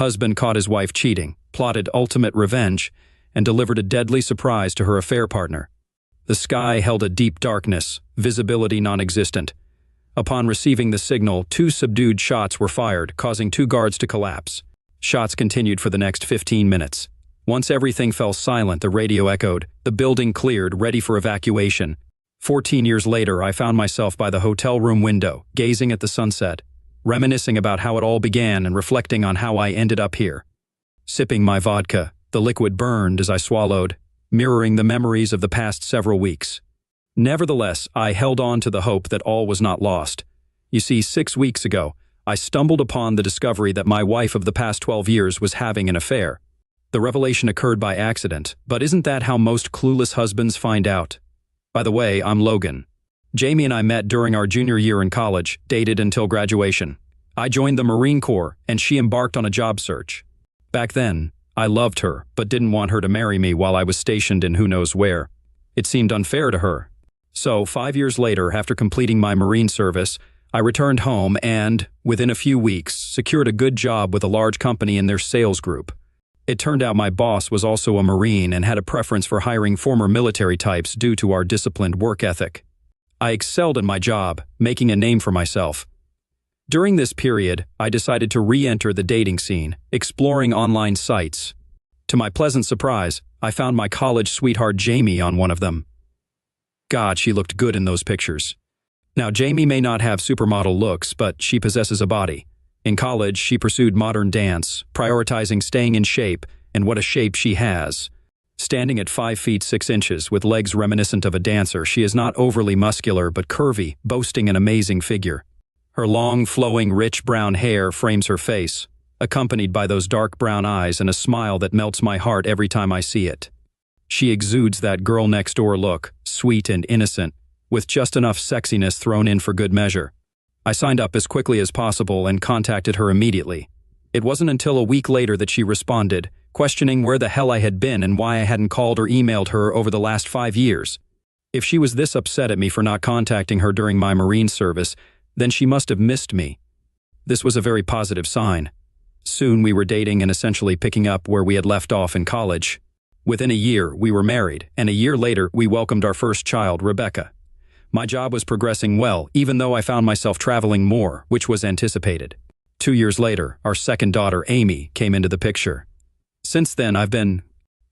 Husband caught his wife cheating, plotted ultimate revenge, and delivered a deadly surprise to her affair partner. The sky held a deep darkness, visibility non-existent. Upon receiving the signal, 2 subdued shots were fired, causing 2 guards to collapse. Shots continued for the next 15 minutes. Once everything fell silent, the radio echoed, the building cleared, ready for evacuation. 14 years later, I found myself by the hotel room window, gazing at the sunset, reminiscing about how it all began and reflecting on how I ended up here. Sipping my vodka, the liquid burned as I swallowed, mirroring the memories of the past several weeks. Nevertheless, I held on to the hope that all was not lost. You see, 6 weeks ago, I stumbled upon the discovery that my wife of the past 12 years was having an affair. The revelation occurred by accident, but isn't that how most clueless husbands find out? By the way, I'm Logan. Jamie and I met during our junior year in college, dated until graduation. I joined the Marine Corps, and she embarked on a job search. Back then, I loved her, but didn't want her to marry me while I was stationed in who knows where. It seemed unfair to her. So, 5 years later, after completing my Marine service, I returned home and, within a few weeks, secured a good job with a large company in their sales group. It turned out my boss was also a Marine and had a preference for hiring former military types due to our disciplined work ethic. I excelled in my job, making a name for myself. During this period, I decided to re-enter the dating scene, exploring online sites. To my pleasant surprise, I found my college sweetheart Jamie on one of them. God, she looked good in those pictures. Now, Jamie may not have supermodel looks, but she possesses a body. In college, she pursued modern dance, prioritizing staying in shape, and what a shape she has. Standing at 5 feet 6 inches with legs reminiscent of a dancer, she is not overly muscular but curvy, boasting an amazing figure. Her long, flowing, rich brown hair frames her face, accompanied by those dark brown eyes and a smile that melts my heart every time I see it. She exudes that girl-next-door look, sweet and innocent, with just enough sexiness thrown in for good measure. I signed up as quickly as possible and contacted her immediately. It wasn't until a week later that she responded, questioning where the hell I had been and why I hadn't called or emailed her over the last 5 years. If she was this upset at me for not contacting her during my Marine service, then she must have missed me. This was a very positive sign. Soon we were dating and essentially picking up where we had left off in college. Within a year, we were married, and a year later, we welcomed our first child, Rebecca. My job was progressing well, even though I found myself traveling more, which was anticipated. 2 years later, our second daughter, Amy, came into the picture. Since then, I've been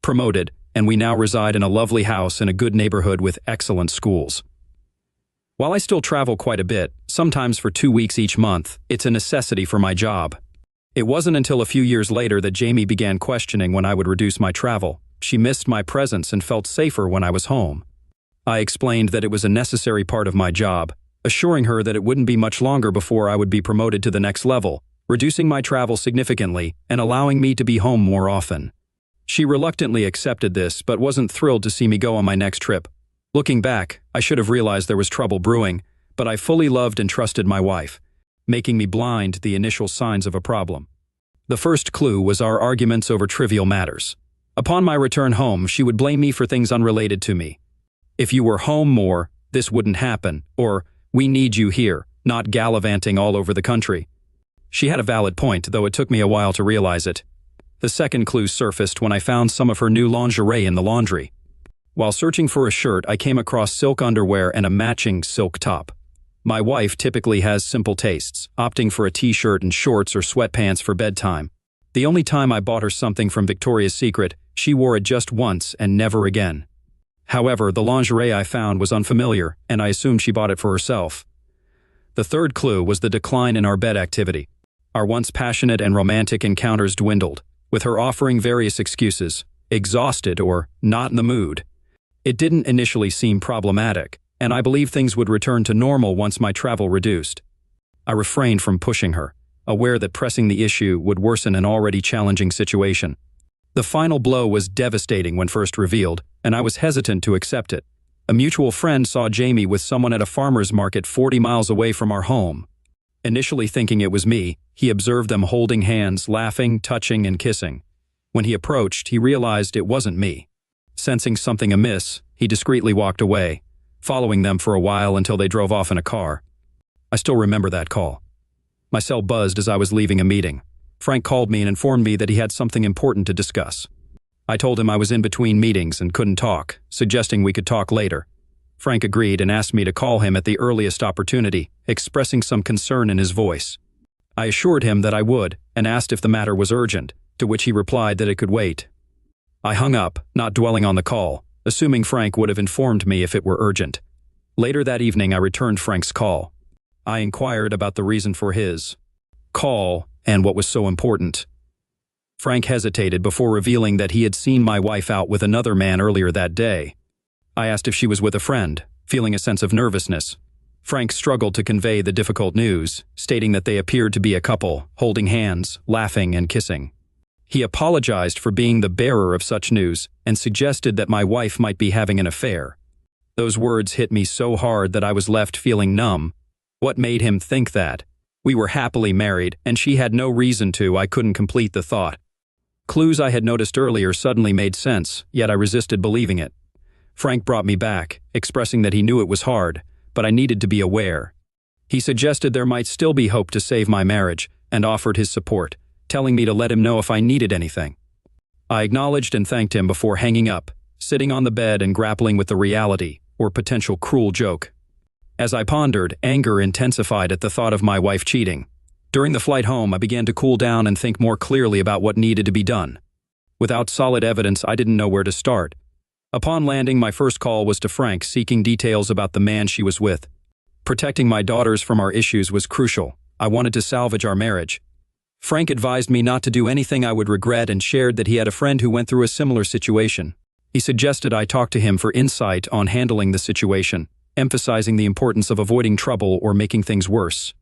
promoted, and we now reside in a lovely house in a good neighborhood with excellent schools. While I still travel quite a bit, sometimes for 2 weeks each month, it's a necessity for my job. It wasn't until a few years later that Jamie began questioning when I would reduce my travel. She missed my presence and felt safer when I was home. I explained that it was a necessary part of my job, assuring her that it wouldn't be much longer before I would be promoted to the next level, reducing my travel significantly and allowing me to be home more often. She reluctantly accepted this, but wasn't thrilled to see me go on my next trip. Looking back, I should have realized there was trouble brewing, but I fully loved and trusted my wife, making me blind to the initial signs of a problem. The first clue was our arguments over trivial matters. Upon my return home, she would blame me for things unrelated to me. If you were home more, this wouldn't happen, or we need you here, not gallivanting all over the country. She had a valid point, though it took me a while to realize it. The second clue surfaced when I found some of her new lingerie in the laundry. While searching for a shirt, I came across silk underwear and a matching silk top. My wife typically has simple tastes, opting for a t-shirt and shorts or sweatpants for bedtime. The only time I bought her something from Victoria's Secret, she wore it just once and never again. However, the lingerie I found was unfamiliar, and I assumed she bought it for herself. The third clue was the decline in our bed activity. Our once passionate and romantic encounters dwindled, with her offering various excuses, exhausted or not in the mood. It didn't initially seem problematic, and I believed things would return to normal once my travel reduced. I refrained from pushing her, aware that pressing the issue would worsen an already challenging situation. The final blow was devastating when first revealed, and I was hesitant to accept it. A mutual friend saw Jamie with someone at a farmer's market 40 miles away from our home. Initially thinking it was me, he observed them holding hands, laughing, touching, and kissing. When he approached, he realized it wasn't me. Sensing something amiss, he discreetly walked away, following them for a while until they drove off in a car. I still remember that call. My cell buzzed as I was leaving a meeting. Frank called me and informed me that he had something important to discuss. I told him I was in between meetings and couldn't talk, suggesting we could talk later. Frank agreed and asked me to call him at the earliest opportunity, expressing some concern in his voice. I assured him that I would and asked if the matter was urgent, to which he replied that it could wait. I hung up, not dwelling on the call, assuming Frank would have informed me if it were urgent. Later that evening, I returned Frank's call. I inquired about the reason for his call and what was so important. Frank hesitated before revealing that he had seen my wife out with another man earlier that day. I asked if she was with a friend, feeling a sense of nervousness. Frank struggled to convey the difficult news, stating that they appeared to be a couple, holding hands, laughing, and kissing. He apologized for being the bearer of such news and suggested that my wife might be having an affair. Those words hit me so hard that I was left feeling numb. What made him think that? We were happily married, and she had no reason to. I couldn't complete the thought. Clues I had noticed earlier suddenly made sense, yet I resisted believing it. Frank brought me back, expressing that he knew it was hard, but I needed to be aware. He suggested there might still be hope to save my marriage, and offered his support, telling me to let him know if I needed anything. I acknowledged and thanked him before hanging up, sitting on the bed and grappling with the reality, or potential cruel joke. As I pondered, anger intensified at the thought of my wife cheating. During the flight home, I began to cool down and think more clearly about what needed to be done. Without solid evidence, I didn't know where to start. Upon landing, my first call was to Frank, seeking details about the man she was with. Protecting my daughters from our issues was crucial. I wanted to salvage our marriage. Frank advised me not to do anything I would regret and shared that he had a friend who went through a similar situation. He suggested I talk to him for insight on handling the situation, emphasizing the importance of avoiding trouble or making things worse.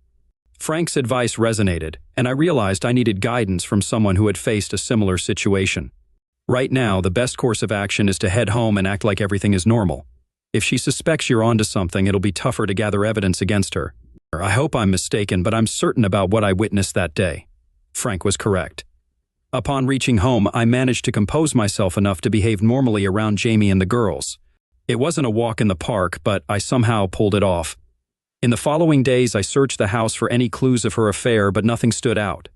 Frank's advice resonated, and I realized I needed guidance from someone who had faced a similar situation. Right now, the best course of action is to head home and act like everything is normal. If she suspects you're onto something, it'll be tougher to gather evidence against her. I hope I'm mistaken, but I'm certain about what I witnessed that day. Frank was correct. Upon reaching home, I managed to compose myself enough to behave normally around Jamie and the girls. It wasn't a walk in the park, but I somehow pulled it off. In the following days, I searched the house for any clues of her affair, but nothing stood out.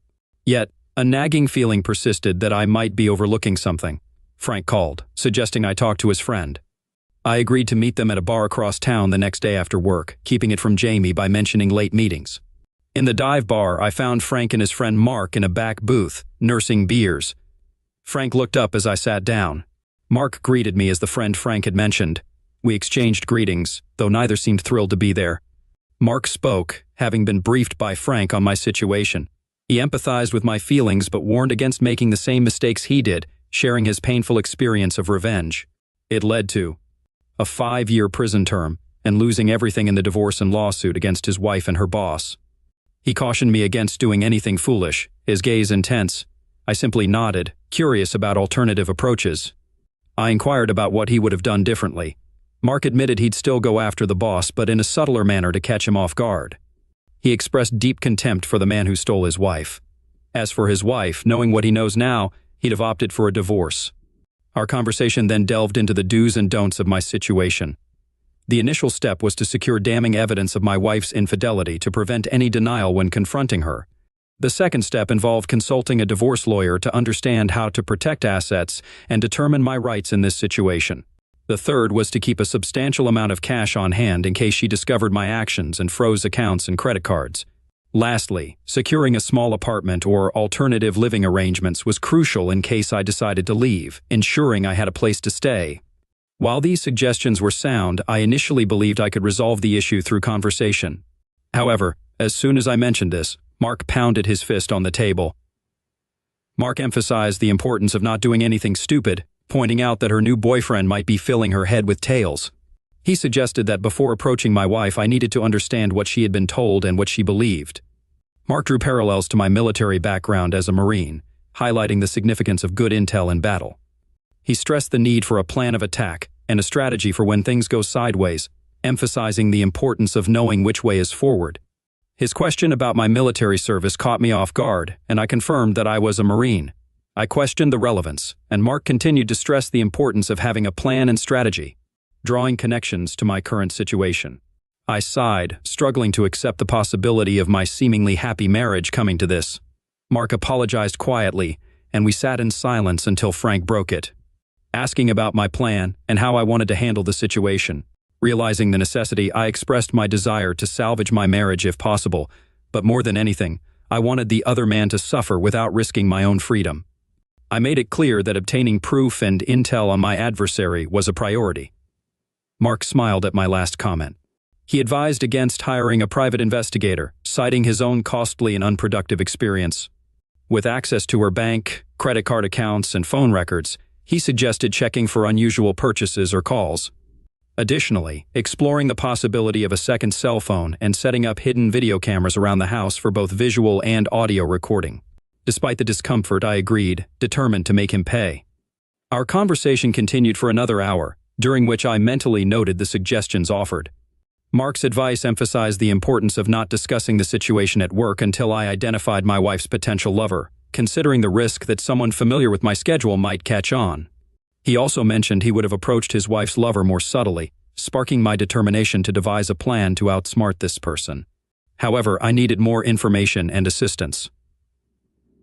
Yet, a nagging feeling persisted that I might be overlooking something. Frank called, suggesting I talk to his friend. I agreed to meet them at a bar across town the next day after work, keeping it from Jamie by mentioning late meetings. In the dive bar, I found Frank and his friend Mark in a back booth, nursing beers. Frank looked up as I sat down. Mark greeted me as the friend Frank had mentioned. We exchanged greetings, though neither seemed thrilled to be there. Mark spoke, having been briefed by Frank on my situation. He empathized with my feelings but warned against making the same mistakes he did, sharing his painful experience of revenge. It led to a 5-year prison term and losing everything in the divorce and lawsuit against his wife and her boss. He cautioned me against doing anything foolish, his gaze intense. I simply nodded, curious about alternative approaches. I inquired about what he would have done differently. Mark admitted he'd still go after the boss, but in a subtler manner to catch him off guard. He expressed deep contempt for the man who stole his wife. As for his wife, knowing what he knows now, he'd have opted for a divorce. Our conversation then delved into the do's and don'ts of my situation. The initial step was to secure damning evidence of my wife's infidelity to prevent any denial when confronting her. The second step involved consulting a divorce lawyer to understand how to protect assets and determine my rights in this situation. The third was to keep a substantial amount of cash on hand in case she discovered my actions and froze accounts and credit cards. Lastly, securing a small apartment or alternative living arrangements was crucial in case I decided to leave, ensuring I had a place to stay. While these suggestions were sound, I initially believed I could resolve the issue through conversation. However, as soon as I mentioned this, Mark pounded his fist on the table. Mark emphasized the importance of not doing anything stupid, pointing out that her new boyfriend might be filling her head with tales. He suggested that before approaching my wife, I needed to understand what she had been told and what she believed. Mark drew parallels to my military background as a Marine, highlighting the significance of good intel in battle. He stressed the need for a plan of attack and a strategy for when things go sideways, emphasizing the importance of knowing which way is forward. His question about my military service caught me off guard, and I confirmed that I was a Marine. I questioned the relevance, and Mark continued to stress the importance of having a plan and strategy, drawing connections to my current situation. I sighed, struggling to accept the possibility of my seemingly happy marriage coming to this. Mark apologized quietly, and we sat in silence until Frank broke it, asking about my plan and how I wanted to handle the situation. Realizing the necessity, I expressed my desire to salvage my marriage if possible, but more than anything, I wanted the other man to suffer without risking my own freedom. I made it clear that obtaining proof and intel on my adversary was a priority. Mark smiled at my last comment. He advised against hiring a private investigator, citing his own costly and unproductive experience. With access to her bank, credit card accounts, and phone records, he suggested checking for unusual purchases or calls. Additionally, exploring the possibility of a second cell phone and setting up hidden video cameras around the house for both visual and audio recording. Despite the discomfort, I agreed, determined to make him pay. Our conversation continued for another hour, during which I mentally noted the suggestions offered. Mark's advice emphasized the importance of not discussing the situation at work until I identified my wife's potential lover, considering the risk that someone familiar with my schedule might catch on. He also mentioned he would have approached his wife's lover more subtly, sparking my determination to devise a plan to outsmart this person. However, I needed more information and assistance.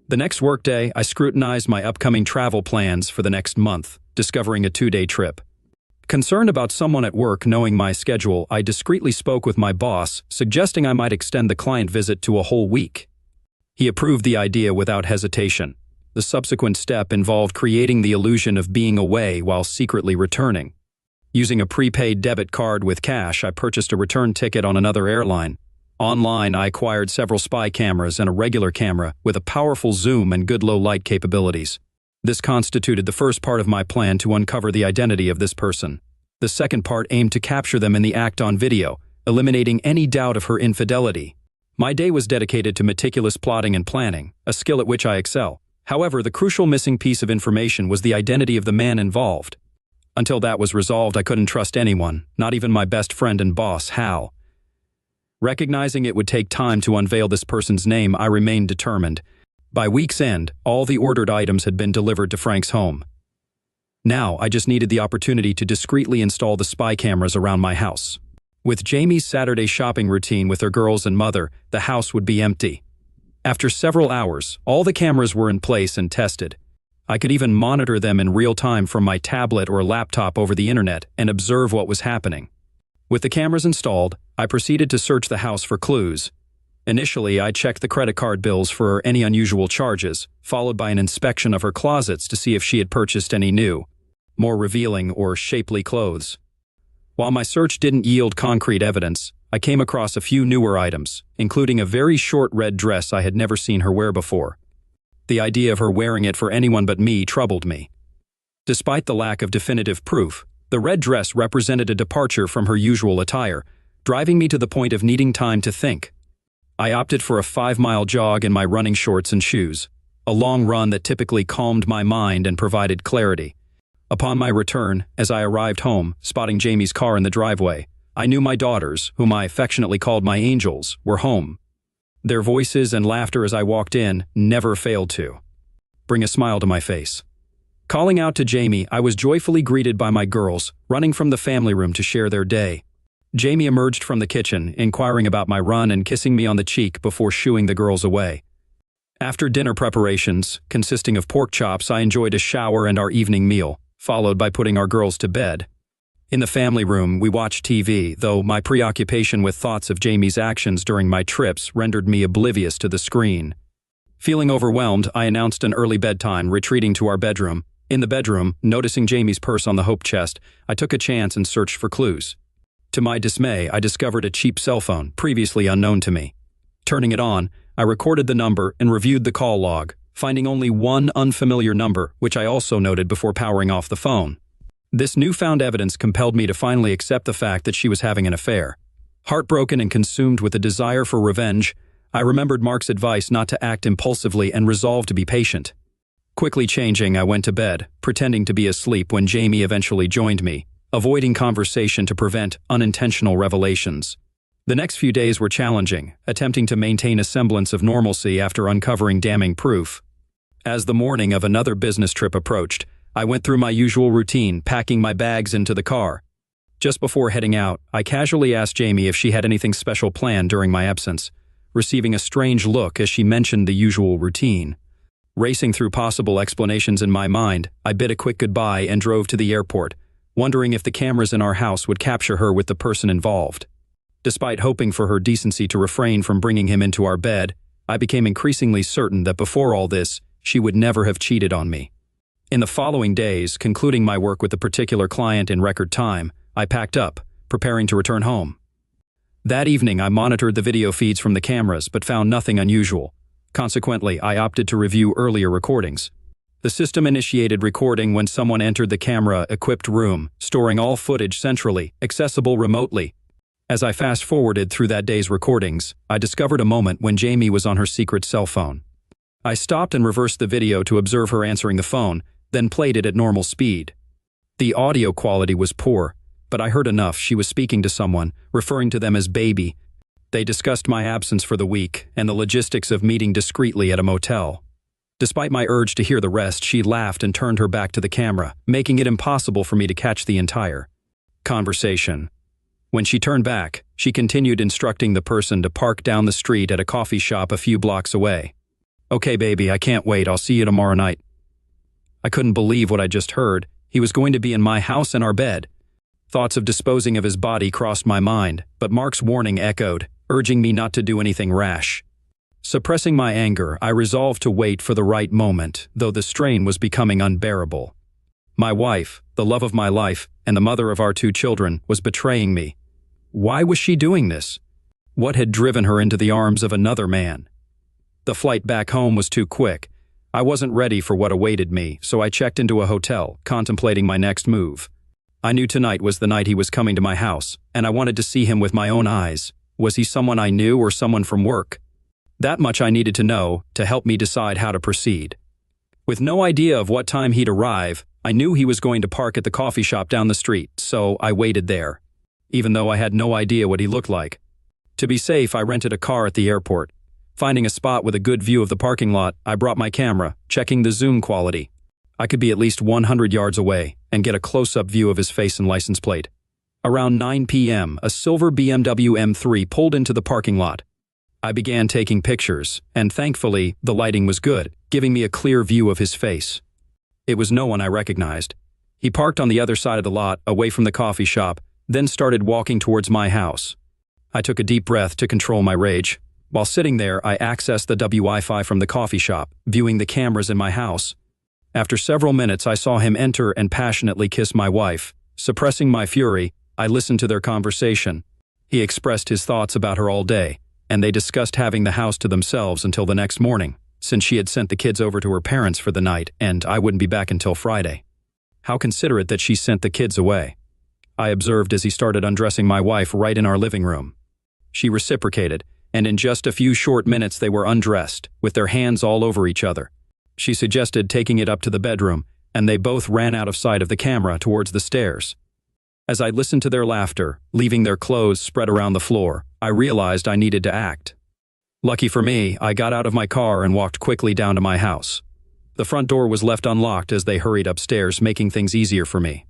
The next workday, I scrutinized my upcoming travel plans for the next month, discovering a 2-day trip. Concerned about someone at work knowing my schedule, I discreetly spoke with my boss, suggesting I might extend the client visit to a whole week. He approved the idea without hesitation. The subsequent step involved creating the illusion of being away while secretly returning. Using a prepaid debit card with cash, I purchased a return ticket on another airline. Online, I acquired several spy cameras and a regular camera with a powerful zoom and good low-light capabilities. This constituted the first part of my plan to uncover the identity of this person. The second part aimed to capture them in the act on video, eliminating any doubt of her infidelity. My day was dedicated to meticulous plotting and planning, a skill at which I excel. However, the crucial missing piece of information was the identity of the man involved. Until that was resolved, I couldn't trust anyone, not even my best friend and boss, Hal. Recognizing it would take time to unveil this person's name, I remained determined. By week's end, all the ordered items had been delivered to Frank's home. Now, I just needed the opportunity to discreetly install the spy cameras around my house. With Jamie's Saturday shopping routine with her girls and mother, the house would be empty. After several hours, all the cameras were in place and tested. I could even monitor them in real time from my tablet or laptop over the internet and observe what was happening. With the cameras installed, I proceeded to search the house for clues. Initially, I checked the credit card bills for any unusual charges, followed by an inspection of her closets to see if she had purchased any new, more revealing or shapely clothes. While my search didn't yield concrete evidence, I came across a few newer items, including a very short red dress I had never seen her wear before. The idea of her wearing it for anyone but me troubled me. Despite the lack of definitive proof, the red dress represented a departure from her usual attire, driving me to the point of needing time to think. I opted for a 5-mile jog in my running shorts and shoes, a long run that typically calmed my mind and provided clarity. Upon my return, as I arrived home, spotting Jamie's car in the driveway, I knew my daughters, whom I affectionately called my angels, were home. Their voices and laughter as I walked in never failed to bring a smile to my face. Calling out to Jamie, I was joyfully greeted by my girls, running from the family room to share their day. Jamie emerged from the kitchen, inquiring about my run and kissing me on the cheek before shooing the girls away. After dinner preparations, consisting of pork chops, I enjoyed a shower and our evening meal, followed by putting our girls to bed. In the family room, we watched TV, though my preoccupation with thoughts of Jamie's actions during my trips rendered me oblivious to the screen. Feeling overwhelmed, I announced an early bedtime, retreating to our bedroom. In the bedroom, noticing Jamie's purse on the hope chest, I took a chance and searched for clues. To my dismay, I discovered a cheap cell phone, previously unknown to me. Turning it on, I recorded the number and reviewed the call log, finding only one unfamiliar number, which I also noted before powering off the phone. This newfound evidence compelled me to finally accept the fact that she was having an affair. Heartbroken and consumed with a desire for revenge, I remembered Mark's advice not to act impulsively and resolved to be patient. Quickly changing, I went to bed, pretending to be asleep when Jamie eventually joined me, avoiding conversation to prevent unintentional revelations. The next few days were challenging, attempting to maintain a semblance of normalcy after uncovering damning proof. As the morning of another business trip approached, I went through my usual routine, packing my bags into the car. Just before heading out, I casually asked Jamie if she had anything special planned during my absence. receiving a strange look as she mentioned the usual routine. Racing through possible explanations in my mind, I bid a quick goodbye and drove to the airport, wondering if the cameras in our house would capture her with the person involved. Despite hoping for her decency to refrain from bringing him into our bed, I became increasingly certain that before all this, she would never have cheated on me. In the following days, concluding my work with a particular client in record time, I packed up, preparing to return home. That evening, I monitored the video feeds from the cameras but found nothing unusual. Consequently, I opted to review earlier recordings. The system initiated recording when someone entered the camera-equipped room, storing all footage centrally, accessible remotely. As I fast-forwarded through that day's recordings, I discovered a moment when Jamie was on her secret cell phone. I stopped and reversed the video to observe her answering the phone, then played it at normal speed. The audio quality was poor, but I heard enough. She was speaking to someone, referring to them as baby. They discussed my absence for the week and the logistics of meeting discreetly at a motel. Despite my urge to hear the rest, she laughed and turned her back to the camera, making it impossible for me to catch the entire conversation. When she turned back, she continued instructing the person to park down the street at a coffee shop a few blocks away. "Okay, baby, I can't wait. I'll see you tomorrow night." I couldn't believe what I just heard. He was going to be in my house and our bed. Thoughts of disposing of his body crossed my mind, but Mark's warning echoed, urging me not to do anything rash. Suppressing my anger, I resolved to wait for the right moment, though the strain was becoming unbearable. My wife, the love of my life, and the mother of our 2 children, was betraying me. Why was she doing this? What had driven her into the arms of another man? The flight back home was too quick. I wasn't ready for what awaited me, so I checked into a hotel, contemplating my next move. I knew tonight was the night he was coming to my house, and I wanted to see him with my own eyes. Was he someone I knew or someone from work? That much I needed to know to help me decide how to proceed. With no idea of what time he'd arrive, I knew he was going to park at the coffee shop down the street, so I waited there, even though I had no idea what he looked like. To be safe, I rented a car at the airport. Finding a spot with a good view of the parking lot, I brought my camera, checking the zoom quality. I could be at least 100 yards away and get a close-up view of his face and license plate. Around 9 p.m., a silver BMW M3 pulled into the parking lot. I began taking pictures, and thankfully, the lighting was good, giving me a clear view of his face. It was no one I recognized. He parked on the other side of the lot, away from the coffee shop, then started walking towards my house. I took a deep breath to control my rage. While sitting there, I accessed the Wi-Fi from the coffee shop, viewing the cameras in my house. After several minutes, I saw him enter and passionately kiss my wife. Suppressing my fury, I listened to their conversation. He expressed his thoughts about her all day, and they discussed having the house to themselves until the next morning, since she had sent the kids over to her parents for the night and I wouldn't be back until Friday. How considerate that she sent the kids away. I observed as he started undressing my wife right in our living room. She reciprocated, and in just a few short minutes they were undressed, with their hands all over each other. She suggested taking it up to the bedroom, and they both ran out of sight of the camera towards the stairs. As I listened to their laughter, leaving their clothes spread around the floor, I realized I needed to act. Lucky for me, I got out of my car and walked quickly down to my house. The front door was left unlocked as they hurried upstairs, making things easier for me.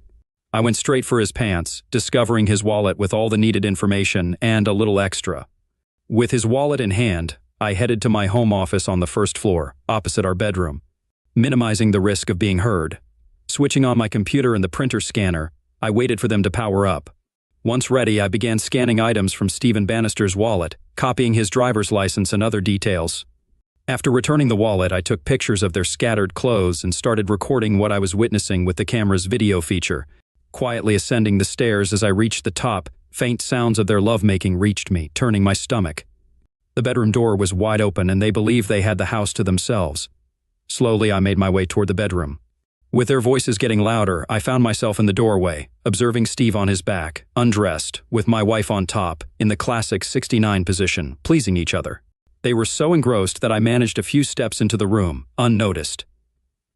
I went straight for his pants, discovering his wallet with all the needed information and a little extra. With his wallet in hand, I headed to my home office on the first floor, opposite our bedroom. Minimizing the risk of being heard. Switching on my computer and the printer scanner, I waited for them to power up. Once ready, I began scanning items from Stephen Bannister's wallet, copying his driver's license and other details. After returning the wallet, I took pictures of their scattered clothes and started recording what I was witnessing with the camera's video feature. Quietly ascending the stairs as I reached the top, faint sounds of their lovemaking reached me, turning my stomach. The bedroom door was wide open and they believed they had the house to themselves. Slowly, I made my way toward the bedroom. With their voices getting louder, I found myself in the doorway, observing Steve on his back, undressed, with my wife on top, in the classic 69 position, pleasing each other. They were so engrossed that I managed a few steps into the room, unnoticed.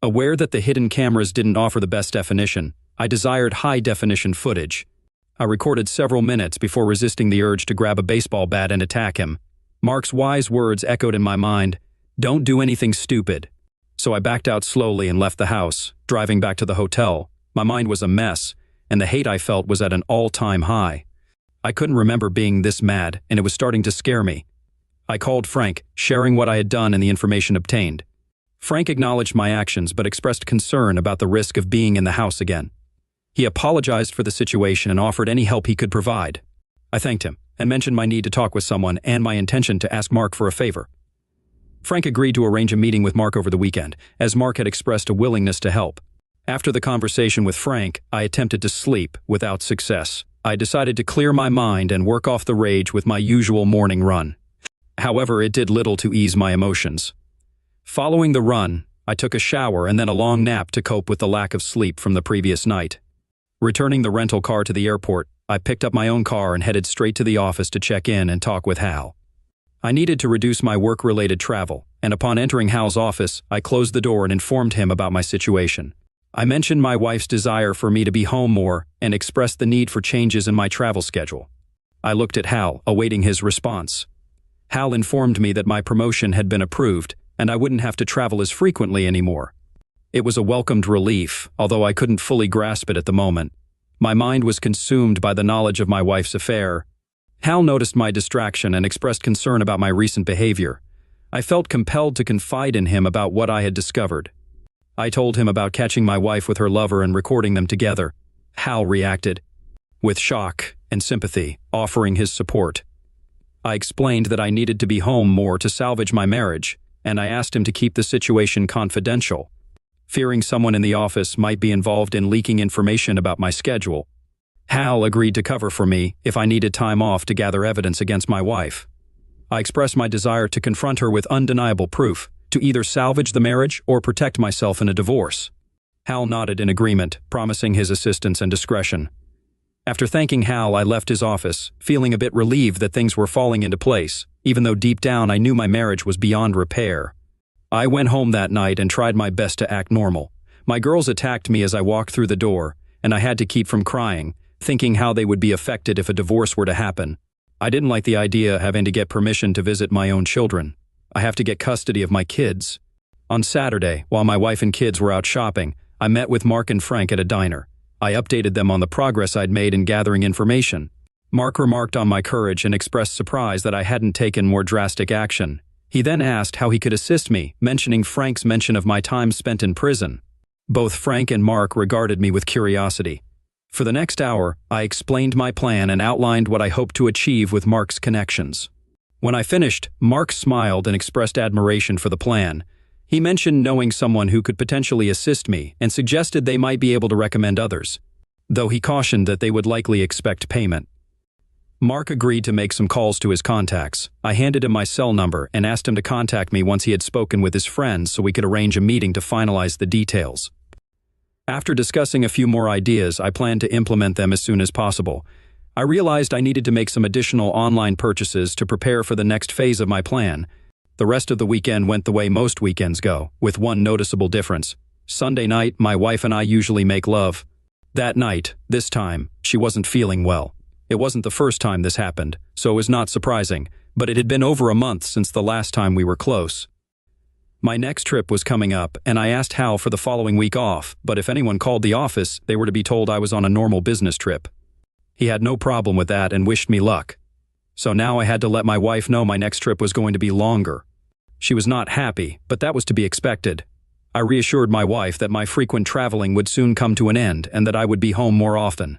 Aware that the hidden cameras didn't offer the best definition, I desired high-definition footage. I recorded several minutes before resisting the urge to grab a baseball bat and attack him. Mark's wise words echoed in my mind, "Don't do anything stupid." So I backed out slowly and left the house, driving back to the hotel. My mind was a mess, and the hate I felt was at an all-time high. I couldn't remember being this mad, and it was starting to scare me. I called Frank, sharing what I had done and the information obtained. Frank acknowledged my actions but expressed concern about the risk of being in the house again. He apologized for the situation and offered any help he could provide. I thanked him and mentioned my need to talk with someone and my intention to ask Mark for a favor. Frank agreed to arrange a meeting with Mark over the weekend, as Mark had expressed a willingness to help. After the conversation with Frank, I attempted to sleep without success. I decided to clear my mind and work off the rage with my usual morning run. However, it did little to ease my emotions. Following the run, I took a shower and then a long nap to cope with the lack of sleep from the previous night. Returning the rental car to the airport, I picked up my own car and headed straight to the office to check in and talk with Hal. I needed to reduce my work-related travel, and upon entering Hal's office, I closed the door and informed him about my situation. I mentioned my wife's desire for me to be home more and expressed the need for changes in my travel schedule. I looked at Hal, awaiting his response. Hal informed me that my promotion had been approved and I wouldn't have to travel as frequently anymore. It was a welcomed relief, although I couldn't fully grasp it at the moment. My mind was consumed by the knowledge of my wife's affair. Hal noticed my distraction and expressed concern about my recent behavior. I felt compelled to confide in him about what I had discovered. I told him about catching my wife with her lover and recording them together. Hal reacted with shock and sympathy, offering his support. I explained that I needed to be home more to salvage my marriage, and I asked him to keep the situation confidential, fearing someone in the office might be involved in leaking information about my schedule. Hal agreed to cover for me if I needed time off to gather evidence against my wife. I expressed my desire to confront her with undeniable proof, to either salvage the marriage or protect myself in a divorce. Hal nodded in agreement, promising his assistance and discretion. After thanking Hal, I left his office, feeling a bit relieved that things were falling into place, even though deep down I knew my marriage was beyond repair. I went home that night and tried my best to act normal. My girls attacked me as I walked through the door, and I had to keep from crying, thinking how they would be affected if a divorce were to happen. I didn't like the idea of having to get permission to visit my own children. I have to get custody of my kids. On Saturday, while my wife and kids were out shopping, I met with Mark and Frank at a diner. I updated them on the progress I'd made in gathering information. Mark remarked on my courage and expressed surprise that I hadn't taken more drastic action. He then asked how he could assist me, mentioning Frank's mention of my time spent in prison. Both Frank and Mark regarded me with curiosity. For the next hour, I explained my plan and outlined what I hoped to achieve with Mark's connections. When I finished, Mark smiled and expressed admiration for the plan. He mentioned knowing someone who could potentially assist me and suggested they might be able to recommend others, though he cautioned that they would likely expect payment. Mark agreed to make some calls to his contacts. I handed him my cell number and asked him to contact me once he had spoken with his friends so we could arrange a meeting to finalize the details. After discussing a few more ideas, I planned to implement them as soon as possible. I realized I needed to make some additional online purchases to prepare for the next phase of my plan. The rest of the weekend went the way most weekends go, with one noticeable difference. Sunday night, my wife and I usually make love. That night, this time, she wasn't feeling well. It wasn't the first time this happened, so it was not surprising, but it had been over a month since the last time we were close. My next trip was coming up, and I asked Hal for the following week off, but if anyone called the office, they were to be told I was on a normal business trip. He had no problem with that and wished me luck. So now I had to let my wife know my next trip was going to be longer. She was not happy, but that was to be expected. I reassured my wife that my frequent traveling would soon come to an end and that I would be home more often.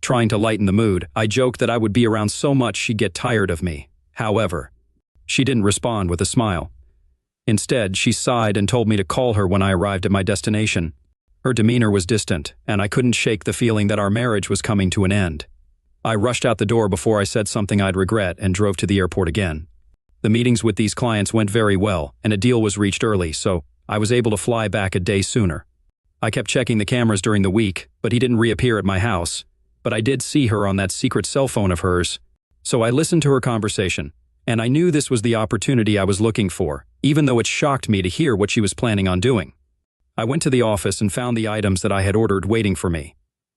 Trying to lighten the mood, I joked that I would be around so much she'd get tired of me. However, she didn't respond with a smile. Instead, she sighed and told me to call her when I arrived at my destination. Her demeanor was distant, and I couldn't shake the feeling that our marriage was coming to an end. I rushed out the door before I said something I'd regret and drove to the airport again. The meetings with these clients went very well, and a deal was reached early, so I was able to fly back a day sooner. I kept checking the cameras during the week, but he didn't reappear at my house. But I did see her on that secret cell phone of hers, so I listened to her conversation, and I knew this was the opportunity I was looking for, even though it shocked me to hear what she was planning on doing. I went to the office and found the items that I had ordered waiting for me.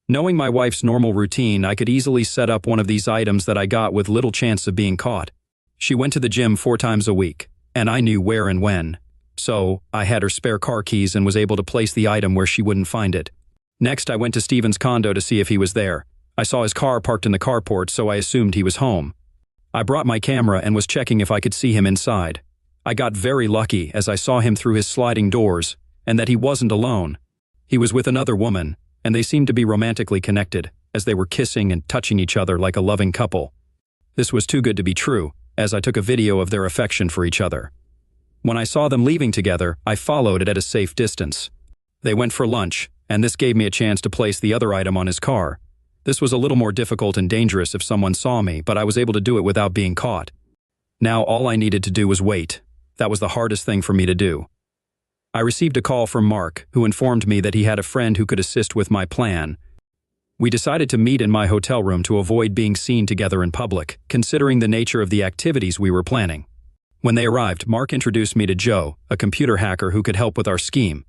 Knowing my wife's normal routine, I could easily set up one of these items that I got with little chance of being caught. She went to the gym 4 times a week, and I knew where and when. So, I had her spare car keys and was able to place the item where she wouldn't find it. Next, I went to Steven's condo to see if he was there. I saw his car parked in the carport, so I assumed he was home. I brought my camera and was checking if I could see him inside. I got very lucky as I saw him through his sliding doors, and that he wasn't alone. He was with another woman, and they seemed to be romantically connected, as they were kissing and touching each other like a loving couple. This was too good to be true, as I took a video of their affection for each other. When I saw them leaving together, I followed it at a safe distance. They went for lunch, and this gave me a chance to place the other item on his car. This was a little more difficult and dangerous if someone saw me, but I was able to do it without being caught. Now all I needed to do was wait. That was the hardest thing for me to do. I received a call from Mark, who informed me that he had a friend who could assist with my plan. We decided to meet in my hotel room to avoid being seen together in public, considering the nature of the activities we were planning. When they arrived, Mark introduced me to Joe, a computer hacker who could help with our scheme.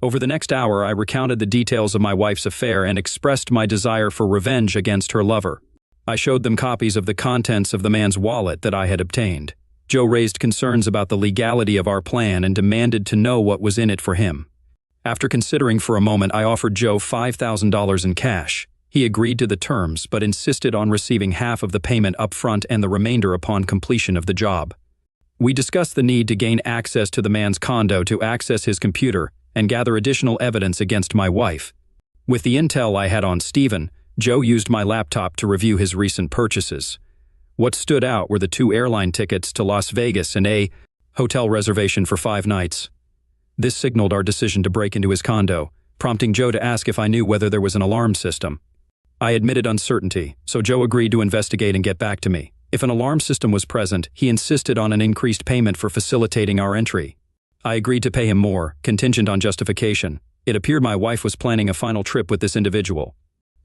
Over the next hour, I recounted the details of my wife's affair and expressed my desire for revenge against her lover. I showed them copies of the contents of the man's wallet that I had obtained. Joe raised concerns about the legality of our plan and demanded to know what was in it for him. After considering for a moment, I offered Joe $5,000 in cash. He agreed to the terms, but insisted on receiving half of the payment up front and the remainder upon completion of the job. We discussed the need to gain access to the man's condo to access his computer and gather additional evidence against my wife. With the intel I had on Steven, Joe used my laptop to review his recent purchases. What stood out were the 2 airline tickets to Las Vegas and a hotel reservation for 5 nights. This signaled our decision to break into his condo, prompting Joe to ask if I knew whether there was an alarm system. I admitted uncertainty, so Joe agreed to investigate and get back to me. If an alarm system was present, he insisted on an increased payment for facilitating our entry. I agreed to pay him more, contingent on justification. It appeared my wife was planning a final trip with this individual.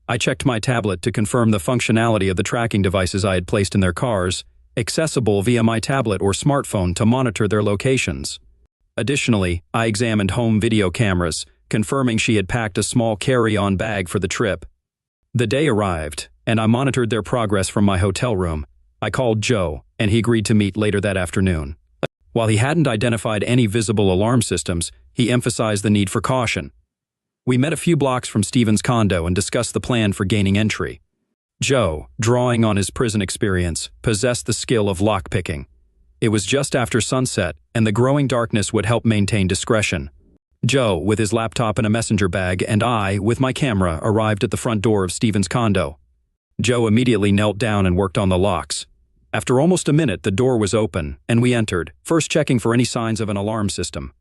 I checked my tablet to confirm the functionality of the tracking devices I had placed in their cars, accessible via my tablet or smartphone to monitor their locations. Additionally, I examined home video cameras, confirming she had packed a small carry-on bag for the trip. The day arrived, and I monitored their progress from my hotel room. I called Joe, and he agreed to meet later that afternoon. While he hadn't identified any visible alarm systems, he emphasized the need for caution. We met a few blocks from Steven's condo and discussed the plan for gaining entry. Joe, drawing on his prison experience, possessed the skill of lockpicking. It was just after sunset, and the growing darkness would help maintain discretion. Joe, with his laptop in a messenger bag, and I, with my camera, arrived at the front door of Steven's condo. Joe immediately knelt down and worked on the locks. After almost a minute, the door was open, and we entered, first checking for any signs of an alarm system.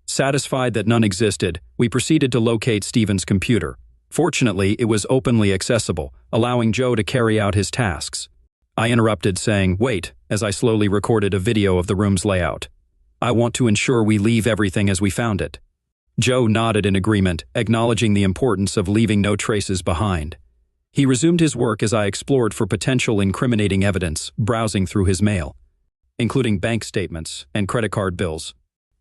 Satisfied that none existed, we proceeded to locate Steven's computer. Fortunately, it was openly accessible, allowing Joe to carry out his tasks. I interrupted, saying, "Wait," as I slowly recorded a video of the room's layout. "I want to ensure we leave everything as we found it." Joe nodded in agreement, acknowledging the importance of leaving no traces behind. He resumed his work as I explored for potential incriminating evidence, browsing through his mail, including bank statements and credit card bills.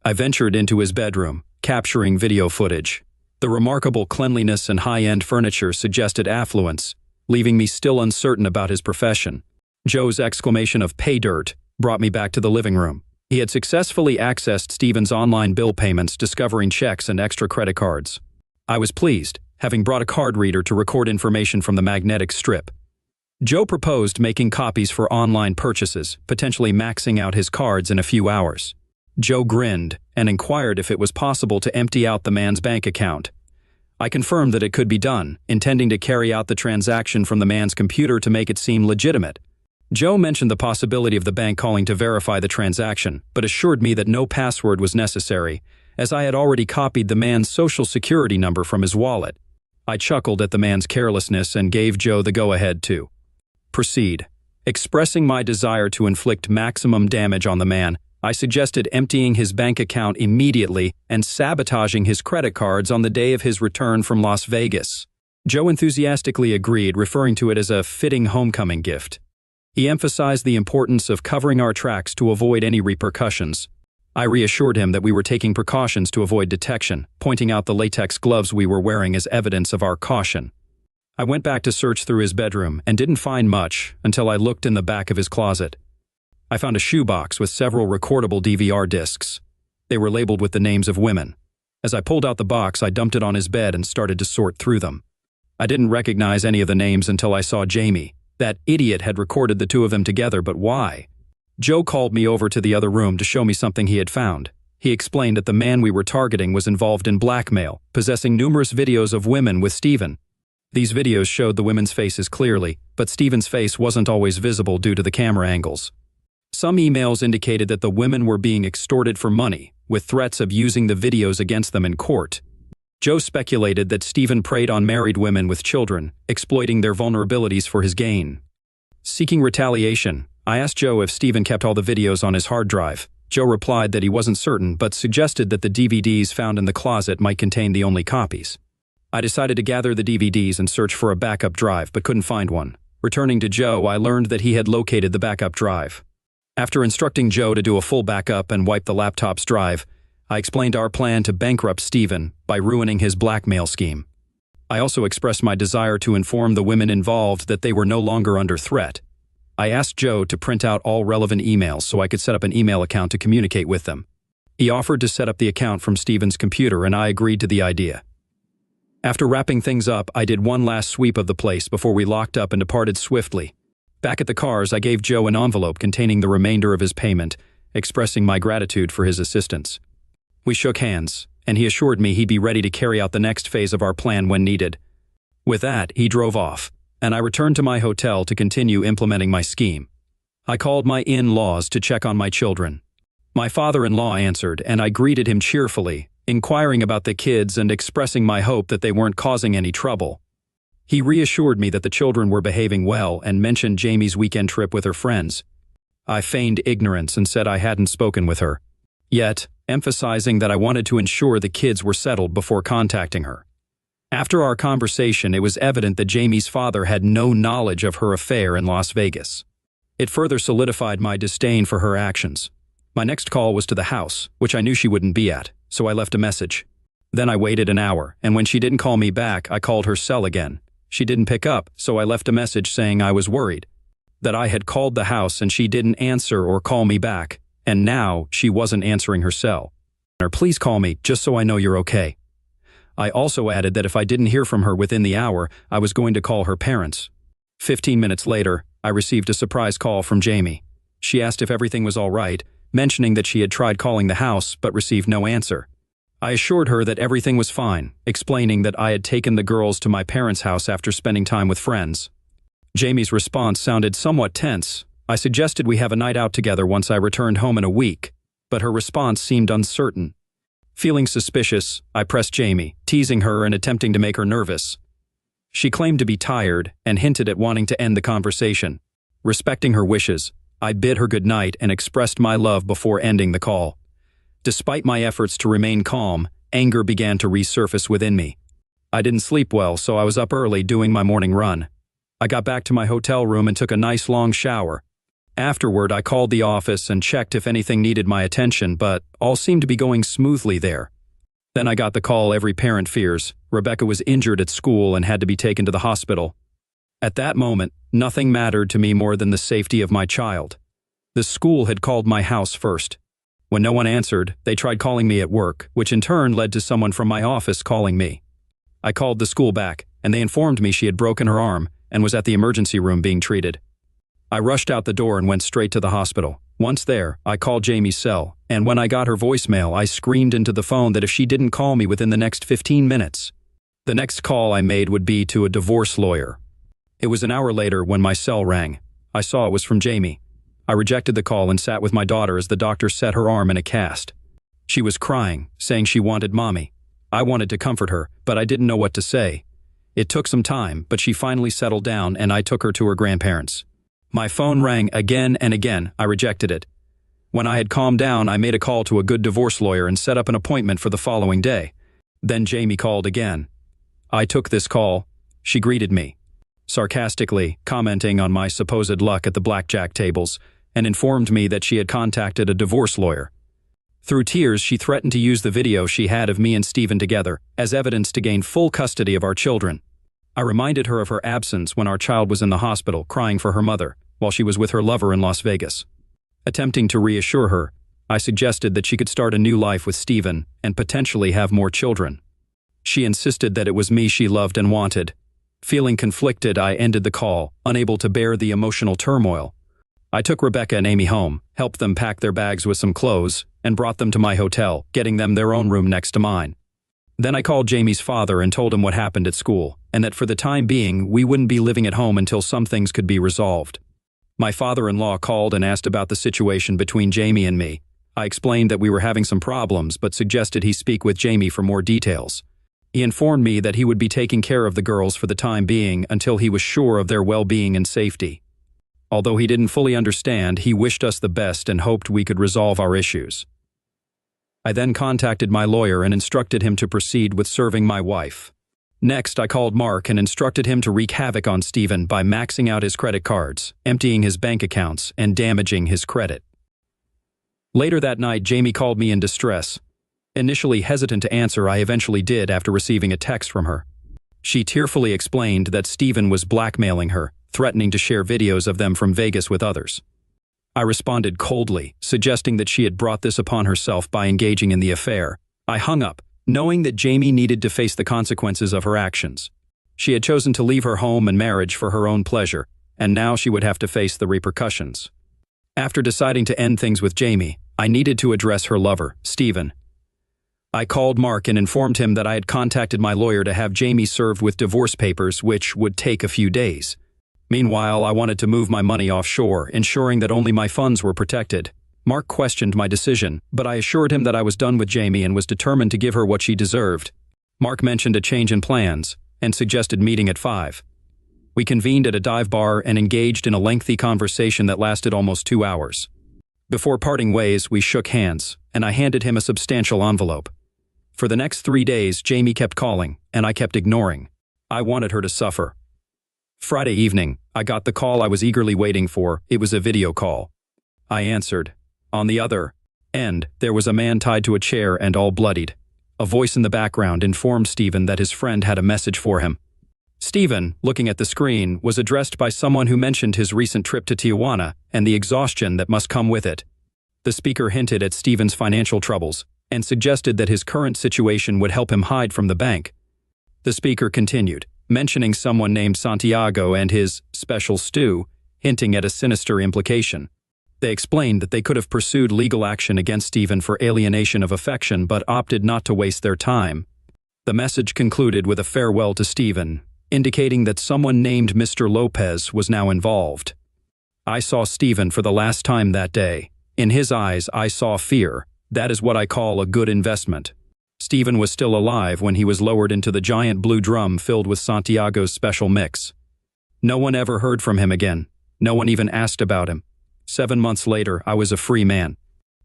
I ventured into his bedroom, capturing video footage. The remarkable cleanliness and high-end furniture suggested affluence, leaving me still uncertain about his profession. Joe's exclamation of "pay dirt" brought me back to the living room. He had successfully accessed Steven's online bill payments, discovering checks and extra credit cards. I was pleased, having brought a card reader to record information from the magnetic strip. Joe proposed making copies for online purchases, potentially maxing out his cards in a few hours. Joe grinned and inquired if it was possible to empty out the man's bank account. I confirmed that it could be done, intending to carry out the transaction from the man's computer to make it seem legitimate. Joe mentioned the possibility of the bank calling to verify the transaction, but assured me that no password was necessary, as I had already copied the man's social security number from his wallet. I chuckled at the man's carelessness and gave Joe the go-ahead to proceed. Expressing my desire to inflict maximum damage on the man, I suggested emptying his bank account immediately and sabotaging his credit cards on the day of his return from Las Vegas. Joe enthusiastically agreed, referring to it as a fitting homecoming gift. He emphasized the importance of covering our tracks to avoid any repercussions. I reassured him that we were taking precautions to avoid detection, pointing out the latex gloves we were wearing as evidence of our caution. I went back to search through his bedroom and didn't find much until I looked in the back of his closet. I found a shoebox with several recordable DVR discs. They were labeled with the names of women. As I pulled out the box, I dumped it on his bed and started to sort through them. I didn't recognize any of the names until I saw Jamie, That idiot had recorded the two of them together, but why? Joe called me over to the other room to show me something he had found. He explained that the man we were targeting was involved in blackmail, possessing numerous videos of women with Steven. These videos showed the women's faces clearly, but Steven's face wasn't always visible due to the camera angles. Some emails indicated that the women were being extorted for money, with threats of using the videos against them in court. Joe speculated that Steven preyed on married women with children, exploiting their vulnerabilities for his gain. Seeking retaliation, I asked Joe if Steven kept all the videos on his hard drive. Joe replied that he wasn't certain, but suggested that the DVDs found in the closet might contain the only copies. I decided to gather the DVDs and search for a backup drive, but couldn't find one. Returning to Joe, I learned that he had located the backup drive. After instructing Joe to do a full backup and wipe the laptop's drive, I explained our plan to bankrupt Steven by ruining his blackmail scheme. I also expressed my desire to inform the women involved that they were no longer under threat. I asked Joe to print out all relevant emails so I could set up an email account to communicate with them. He offered to set up the account from Steven's computer, and I agreed to the idea. After wrapping things up, I did one last sweep of the place before we locked up and departed swiftly. Back at the cars, I gave Joe an envelope containing the remainder of his payment, expressing my gratitude for his assistance. We shook hands, and he assured me he'd be ready to carry out the next phase of our plan when needed. With that, he drove off, and I returned to my hotel to continue implementing my scheme. I called my in-laws to check on my children. My father-in-law answered, and I greeted him cheerfully, inquiring about the kids and expressing my hope that they weren't causing any trouble. He reassured me that the children were behaving well and mentioned Jamie's weekend trip with her friends. I feigned ignorance and said I hadn't spoken with her, yet emphasizing that I wanted to ensure the kids were settled before contacting her. After our conversation, it was evident that Jamie's father had no knowledge of her affair in Las Vegas. It further solidified my disdain for her actions. My next call was to the house, which I knew she wouldn't be at, so I left a message. Then I waited an hour, and when she didn't call me back, I called her cell again. She didn't pick up, so I left a message saying I was worried, that I had called the house and she didn't answer or call me back, and now she wasn't answering her cell. Please call me, just so I know you're okay. I also added that if I didn't hear from her within the hour, I was going to call her parents. 15 minutes later, I received a surprise call from Jamie. She asked if everything was all right, mentioning that she had tried calling the house but received no answer. I assured her that everything was fine, explaining that I had taken the girls to my parents' house after spending time with friends. Jamie's response sounded somewhat tense. I suggested we have a night out together once I returned home in a week, but her response seemed uncertain. Feeling suspicious, I pressed Jamie, teasing her and attempting to make her nervous. She claimed to be tired and hinted at wanting to end the conversation. Respecting her wishes, I bid her good night and expressed my love before ending the call. Despite my efforts to remain calm, anger began to resurface within me. I didn't sleep well, so I was up early doing my morning run. I got back to my hotel room and took a nice long shower. Afterward, I called the office and checked if anything needed my attention, but all seemed to be going smoothly there. Then I got the call every parent fears. Rebecca was injured at school and had to be taken to the hospital. At that moment, nothing mattered to me more than the safety of my child. The school had called my house first. When no one answered, they tried calling me at work, which in turn led to someone from my office calling me. I called the school back, and they informed me she had broken her arm and was at the emergency room being treated. I rushed out the door and went straight to the hospital. Once there, I called Jamie's cell, and when I got her voicemail, I screamed into the phone that if she didn't call me within the next 15 minutes, the next call I made would be to a divorce lawyer. It was an hour later when my cell rang. I saw it was from Jamie. I rejected the call and sat with my daughter as the doctor set her arm in a cast. She was crying, saying she wanted mommy. I wanted to comfort her, but I didn't know what to say. It took some time, but she finally settled down and I took her to her grandparents. My phone rang again and again. I rejected it. When I had calmed down, I made a call to a good divorce lawyer and set up an appointment for the following day. Then Jamie called again. I took this call. She greeted me, sarcastically commenting on my supposed luck at the blackjack tables, and informed me that she had contacted a divorce lawyer. Through tears, she threatened to use the video she had of me and Steven together as evidence to gain full custody of our children. I reminded her of her absence when our child was in the hospital crying for her mother while she was with her lover in Las Vegas. Attempting to reassure her, I suggested that she could start a new life with Steven and potentially have more children. She insisted that it was me she loved and wanted. Feeling conflicted, I ended the call, unable to bear the emotional turmoil. I took Rebecca and Amy home, helped them pack their bags with some clothes, and brought them to my hotel, getting them their own room next to mine. Then I called Jamie's father and told him what happened at school, and that for the time being, we wouldn't be living at home until some things could be resolved. My father-in-law called and asked about the situation between Jamie and me. I explained that we were having some problems, but suggested he speak with Jamie for more details. He informed me that he would be taking care of the girls for the time being until he was sure of their well-being and safety. Although he didn't fully understand, he wished us the best and hoped we could resolve our issues. I then contacted my lawyer and instructed him to proceed with serving my wife. Next, I called Mark and instructed him to wreak havoc on Stephen by maxing out his credit cards, emptying his bank accounts, and damaging his credit. Later that night, Jamie called me in distress. Initially hesitant to answer, I eventually did after receiving a text from her. She tearfully explained that Stephen was blackmailing her, threatening to share videos of them from Vegas with others. I responded coldly, suggesting that she had brought this upon herself by engaging in the affair. I hung up, knowing that Jamie needed to face the consequences of her actions. She had chosen to leave her home and marriage for her own pleasure, and now she would have to face the repercussions. After deciding to end things with Jamie, I needed to address her lover, Stephen. I called Mark and informed him that I had contacted my lawyer to have Jamie served with divorce papers, which would take a few days. Meanwhile, I wanted to move my money offshore, ensuring that only my funds were protected. Mark questioned my decision, but I assured him that I was done with Jamie and was determined to give her what she deserved. Mark mentioned a change in plans and suggested meeting at 5. We convened at a dive bar and engaged in a lengthy conversation that lasted almost 2 hours. Before parting ways, we shook hands, and I handed him a substantial envelope. For the next 3 days, Jamie kept calling, and I kept ignoring. I wanted her to suffer. Friday evening, I got the call I was eagerly waiting for. It was a video call. I answered. On the other end, there was a man tied to a chair and all bloodied. A voice in the background informed Stephen that his friend had a message for him. Stephen, looking at the screen, was addressed by someone who mentioned his recent trip to Tijuana and the exhaustion that must come with it. The speaker hinted at Stephen's financial troubles and suggested that his current situation would help him hide from the bank. The speaker continued, mentioning someone named Santiago and his special stew, hinting at a sinister implication. They explained that they could have pursued legal action against Stephen for alienation of affection but opted not to waste their time. The message concluded with a farewell to Stephen, indicating that someone named Mr. Lopez was now involved. I saw Stephen for the last time that day. In his eyes, I saw fear. That is what I call a good investment. Stephen was still alive when he was lowered into the giant blue drum filled with Santiago's special mix. No one ever heard from him again. No one even asked about him. 7 months later, I was a free man.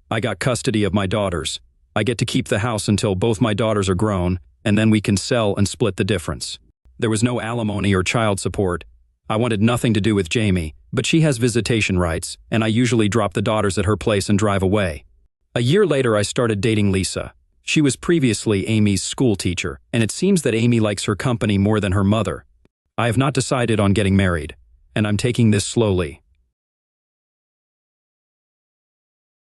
I got custody of my daughters. I get to keep the house until both my daughters are grown, and then we can sell and split the difference. There was no alimony or child support. I wanted nothing to do with Jamie, but she has visitation rights, and I usually drop the daughters at her place and drive away. A year later, I started dating Lisa. She was previously Amy's school teacher, and it seems that Amy likes her company more than her mother. I have not decided on getting married, and I'm taking this slowly.